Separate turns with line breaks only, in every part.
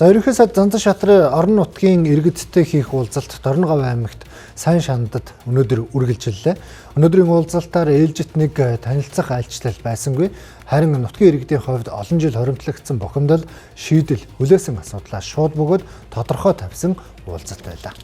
За ерөнхий сайд Зандан шатрын орон нутгийн иргэдтэй хийх уулзалт Дорноговь аймагт сайн шандад өнөөдөр үргэлжиллээ. Өнөөдрийн уулзалтаар ээлжит нэг танилцах айлчлал байсангүй. Харин нутгийн иргэдийн хувьд олон жил хоримтлагдсан бохимдол шийдэл хүлээсэн асуудлаа шууд бөгөөд тодорхой тавьсан уулзалт байлаа.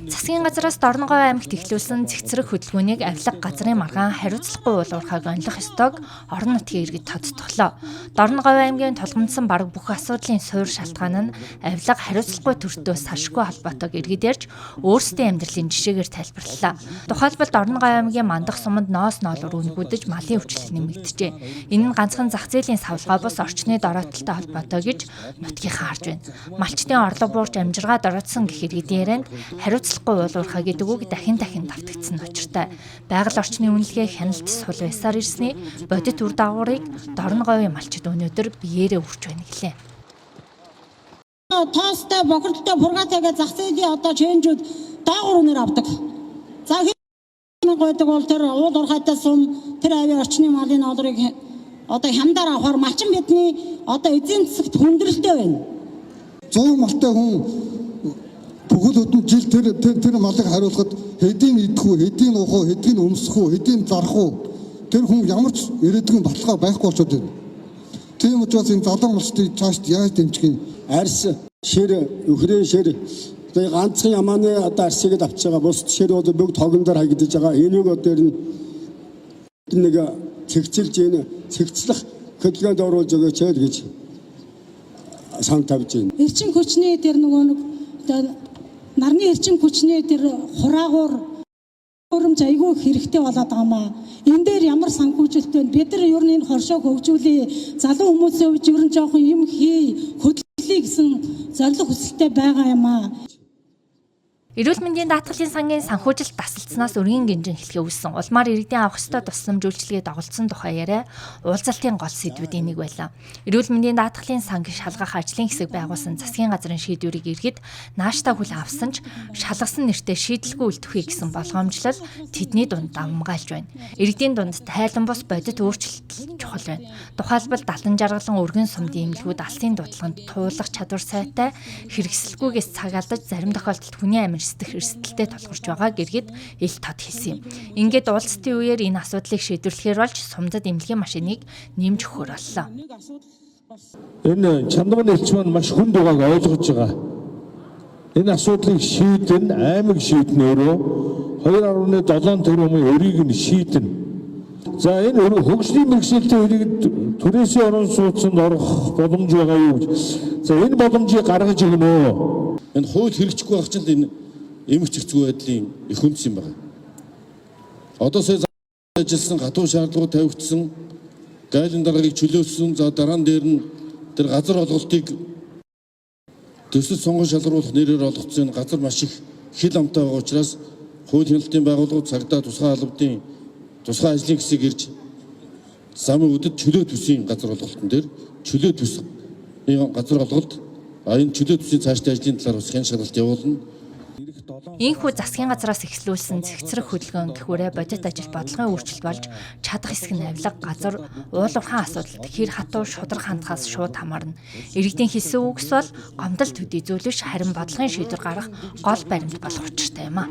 Засгийн газраас Дорноговь аймагт эхлүүлсэн цэгцэрэг хөдөлгөөнийг авилга газрын маргаан хариуцлагагүй уулуурхайг онилох ёстойг орон нутгийн иргэд тодтоглоо. Дорноговь аймгийн тулгамдсан бараг бүх асуудлын суур шалтгаан нь авилга хариуцлагагүй төртөө салшгүй холбоотойг иргэд ярьж өөрсдийн амьдралын жишээгээр тайлбарлалаа. Тухайлбал Дорноговь аймгийн мандах суманд ноос ноолоор үнгүүдэж малын өвчлөл нэмэгдэжээ. Энэ нь ганцхан зах зээлийн савлгаа бус орчны дороотолтой холбоотой гэж нутгийнхаа харж байна. Малчтын орлого буурч амжиргаа дороотсон гэх иргэдийн ярианд хариуцлагагүй уулуурхай гэдэг үг дахин давтагдсан учиртай. Байгаль орчны үнэлгээ хяналт сул байсаар ирсний бодит үр дагаврыг Дорноговийн малчид өнөөдөр биеэрээ үрж байна гэлээ.
Тоостой бохирдолтой пургатайгаа зах зээлийн одоо чэнжүүд доогуур үнээр авдаг. За гойдог бол тэр уулуурхайтай сум тэр авийн орчны малын ноолрыг одоо хямдаар авахар малчин бидний одоо эзэн засагт хүндрэлтэй байна.
100 малтай хүн бүхэл хөдөн жил тэр малыг хариулахад хэдийн идэх үү, хэдийн уух уу, хэдийн өмсөх үү, хэдийн зарах уу тэр хүн ямар ч ирээдүйн баталгаа байхгүй болчиход байна. Тийм учраас энэ залуу малчдыг цааш яаж дэмжих юм?
Арс шир өхрийн шир тэгээ ганцхан ямааны одоо арсыг авч байгаа бус шир одоо бүгд тогондор хагидж байгаа. Энийг одоо нэг цэгцэлж энэ цэгцлэх хөдөлгөөнд оруулж өгөөч гэж сан тавьж байна.
Эрчим хүчний тэр нөгөө нэг нарны эрчим хүчний тэр хураагуур хөрөмж айгүй хэрэгтэй болоод байгаа маа. Энэ дээр ямар санхүүжилттэй бид нар ер нь энэ хоршоог хөгжүүлээ. Залуу хүмүүсийн хувьд ер нь жоохон юм хий хөдөлгөе гэсэн зорилго хүсэлтэй байгаа юм аа.
Эрүүл мэндийн даатгалын сангийн санхүүжилт тасалдсанаас өргөн гинжин хэлхээ үүссэн. Улмаар иргэдийн авах ёстой тусламж үйлчилгээ дагуулсан тухай яриа уулзалтын гол сэдвүүдийн нэг байлаа. Эрүүл мэндийн даатгалын санг шалгах ажлын хэсэг байгуулсан засгийн газрын шийдвэрийг иргэд нааштай хүл авсан ч шалгасан нэртэй шийдэлгүй үлдэхүй гэсэн болгоомжлол тэдний дунд давмгайлж байна. Иргэдийн дунд тайлан бус бодит өөрчлөлт чухал байна. Тухайлбал далан жаргалан өргөн сумдын эмнэлгүүд алсын дуудлаганд туулах чадвар сайтай хэрэгсэлгүйгээс цаг алдаж зарим тохиолдолд хүний амин эрсдэлтэй тулгарч байгааг иргэд ил тод хэлсэн юм. Ингээд уулзалтын үеэр энэ асуудлыг шийдвэрлэхээр болж сумдад эмнэлгийн машиныг нэмж өгөхөр боллоо.
Энэ чандмын элч маань маш хүнд байгааг ойлгож байгаа. Энэ асуудлыг шийдэн аймаг шийднөөрөө 2.7 тэрбум өрийг нь шийдэн. За энэ хөгжлийн мэргэжилтийн иргэд түрээсийн орон сууцнд орох боломж байгаа юу гэж. За энэ боломжийг гаргаж өгнө.
Энэ хууль хэрэгжихгүй байх чинь энэ эмэгч хэцүү байдлын их үндэс юм байна. Одоо сая ажилласан гатуу шаардлагууд тавигдсан, гайлын даргаыг чөлөөсөн, за дараа нь дээр нь тэр газар олголтыг төсөл сонгон шалгаруулах нэрээр олгоцсон газар маш их хил амтай байгаа учраас хууль хяналтын байгууллагууд цагдаа тусгай албадын тусгай ажлын хэсэг ирж замын өдөд чөлөө төсвийн газар олголтын дээр чөлөө төс газар олголт энэ чөлөө төсвийн цаашдын ажлын талаар бас хэн шалгалт явуулна.
Ийхүү засгийн газраас эхлүүлсэн цэгцэрэг хөдөлгөөн гэхүүрээ бодит ажил бодлогын өөрчлөлт болж чадах хэсэг нь авилга газар уулуурхайн асуудалд хэр хатуу шудраг хандхаас шууд хамаарна. Иргэдийн хэлсэн үгс бол гомдол төдий зүйлвш харин бодлогын шийдвэр гаргах гол баримт болох учиртай юм а.